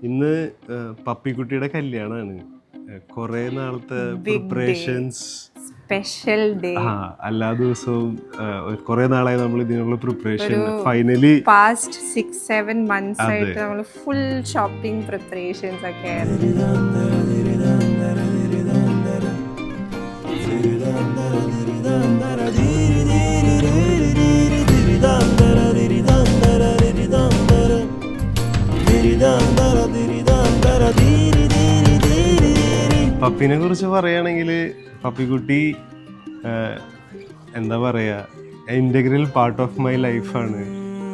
ഇന്ന് പപ്പിക്കുട്ടിയുടെ കല്യാണമാണ്. കുറെ നാളത്തെ പ്രിപ്പറേഷൻസ്, സ്പെഷ്യൽ ഡേ. എല്ലാ ദിവസവും കുറെ നാളായി നമ്മൾ ഇതിനുള്ള പ്രിപ്പറേഷൻ. ഫൈനലി പാസ്റ്റ് 6-7 months ആയിട്ട് നമ്മൾ ഫുൾ ഷോപ്പിംഗ് പ്രിപ്പറേഷൻസ് ഒക്കെ പപ്പിനെ കുറിച്ച് പറയുകയാണെങ്കിൽ പപ്പിക്കുട്ടി എന്താ പറയാ, ഇന്റഗ്രൽ പാർട്ട് ഓഫ് മൈ ലൈഫാണ്.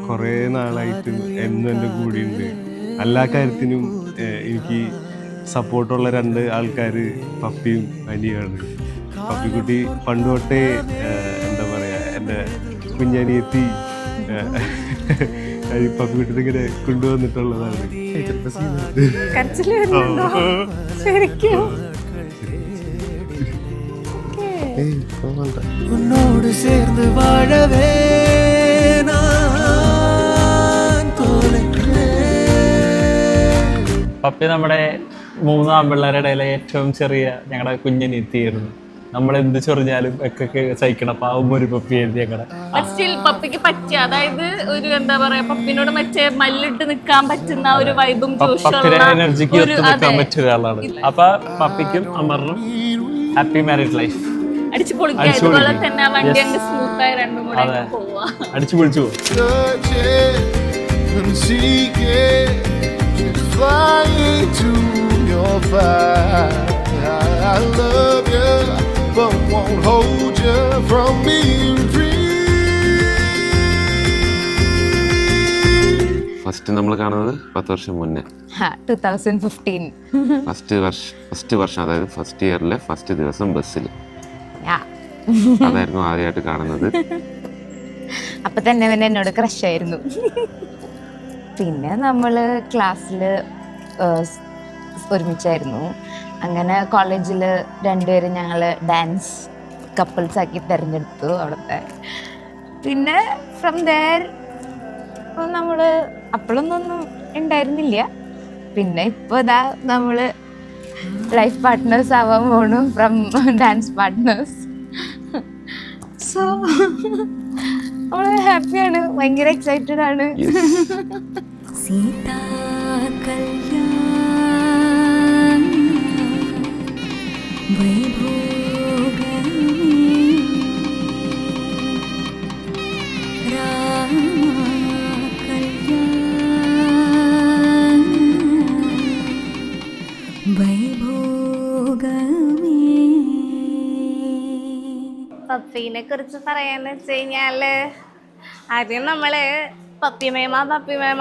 കുറേ നാളായിട്ടും എന്നും എൻ്റെ കൂടെയുണ്ട്. എല്ലാ കാര്യത്തിനും എനിക്ക് സപ്പോർട്ടുള്ള 2 ആൾക്കാർ പപ്പിയും അനിയാണ്. പപ്പിക്കുട്ടി പണ്ട് തൊട്ടേ എന്താ പറയാ, എൻ്റെ കുഞ്ഞനിയെത്തി പപ്പിക്കുട്ടി ഇങ്ങനെ കൊണ്ടുവന്നിട്ടുള്ളതാണ്. உன்னோடு சேர்ந்து வாழவே പപ്പി നമ്മുടെ 3 ആൺപിള്ളേരുടെ ഇടയിലെ ഏറ്റവും ചെറിയ ഞങ്ങളുടെ കുഞ്ഞനിയെത്തിയായിരുന്നു. നമ്മളെന്ത് ചൊറിഞ്ഞാലും ഒക്കെ സഹിക്കണ പാവം ഒരു പപ്പിയായിരുന്നു ഞങ്ങളുടെ. പപ്പിക്ക് പറ്റിയ, അതായത് ഒരു എന്താ പറയാ, പപ്പിനോട് മറ്റേ മല്ലിട്ട് നിൽക്കാൻ പറ്റുന്ന ഒരു വൈബും എനർജിക്ക് ഒത്തു നിൽക്കാൻ പറ്റിയ ഒരാളാണ്. അപ്പൊ പപ്പിക്കും അമറിനും ഹാപ്പി മാരീഡ് ലൈഫ്. അടിച്ചു പൊളിക്കുക. ഇതുപോലെ തന്നെ വണ്ടി അങ്ങ് സ്മൂത്ത് ആയി രണ്ടും കൂടെ പോവാ. അടിച്ചു പൊളിച്ചു പോകും. ഫസ്റ്റ് നമ്മൾ കാണുന്നത് 10 വർഷം മുന്നേ, 2015 ഫസ്റ്റ് വർഷം, അതായത് ഫസ്റ്റ് ഇയറിലെ ഫസ്റ്റ് ദിവസം ബസ്സിൽ അതായിരുന്നു ആദ്യമായിട്ട് കാണുന്നത്. അപ്പൊ തന്നെ അവൻ എന്നോട് ക്രഷ് ആയിരുന്നു. പിന്നെ നമ്മള് ക്ലാസ്സില് ഒരുമിച്ചായിരുന്നു. അങ്ങനെ കോളേജിൽ 2 പേരും ഞങ്ങള് ഡാൻസ് കപ്പിൾസ് ആക്കി തിരഞ്ഞെടുത്തു അവിടുത്തെ. പിന്നെ ഫ്രം ദേർ നമ്മള് അപ്പോഴൊന്നും ഉണ്ടായിരുന്നില്ല. പിന്നെ ഇപ്പൊ ഇതാ നമ്മള് ലൈഫ് പാർട്ട്നേഴ്സ് ആവാൻ പോണു, ഫ്രം ഡാൻസ് പാർട്ട്നേഴ്സ്. സോ നമ്മള് ഹാപ്പിയാണ്, ഭയങ്കര എക്സൈറ്റഡ് ആണ്. സീതാ കല്യാണ പപ്പീനെ കുറിച്ച് പറയാന്ന് വെച്ച് കഴിഞ്ഞാല്, ആദ്യം നമ്മള് പപ്പിമേമ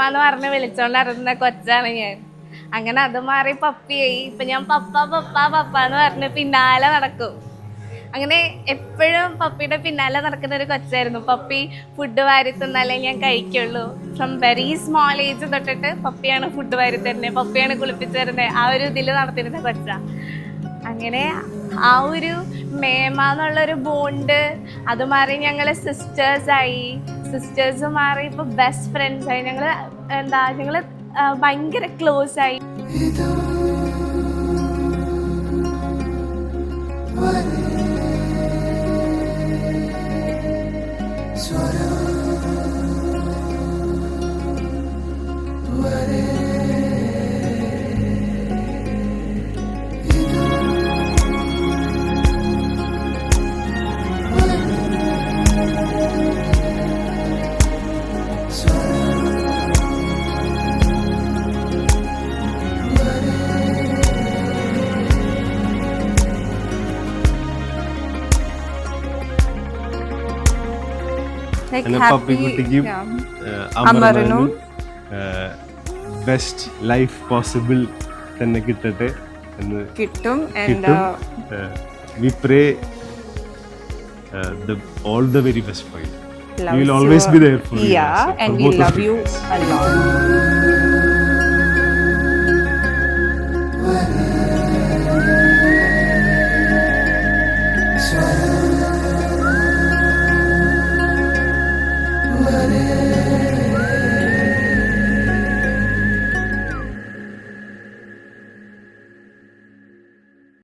എന്ന് പറഞ്ഞ് വിളിച്ചോണ്ടിരുന്ന കൊച്ചാണ് ഞാൻ. അങ്ങനെ അത് മാറി പപ്പിയായി. ഇപ്പൊ ഞാൻ പപ്പ എന്ന് പറഞ്ഞ് പിന്നാലെ നടക്കും. അങ്ങനെ എപ്പോഴും പപ്പിയുടെ പിന്നാലെ നടക്കുന്ന ഒരു കൊച്ചായിരുന്നു. പപ്പി ഫുഡ് വാരി തന്നാലേ ഞാൻ കഴിക്കുള്ളൂ. ഫ്രം വെരി സ്മോൾ ഏജ് തൊട്ടിട്ട് പപ്പിയാണ് ഫുഡ് വാരി തരുന്നത്, പപ്പിയാണ് കുളിപ്പിച്ചു തരുന്നത്. ആ ഒരു ഇതിൽ നടത്തിരുന്ന കൊച്ചാ. അങ്ങനെ ആ ഒരു മേമ എന്നുള്ളൊരു ബോണ്ട് അത് മാറി ഞങ്ങൾ സിസ്റ്റേഴ്സായി. സിസ്റ്റേഴ്സ് മാറി ഇപ്പൊ ബെസ്റ്റ് ഫ്രണ്ട്സ് ആയി. ഞങ്ങള് ഭയങ്കര ക്ലോസ് ആയി. പപ്പിക്കുട്ടിക്കും അമറിനും ബെസ്റ്റ് ലൈഫ് പോസിബിൾ തന്നെ കിട്ടട്ടെ എന്ന് കിട്ടും. We pray all the very best for you. We will always be there for you. Yeah, and we love you a lot.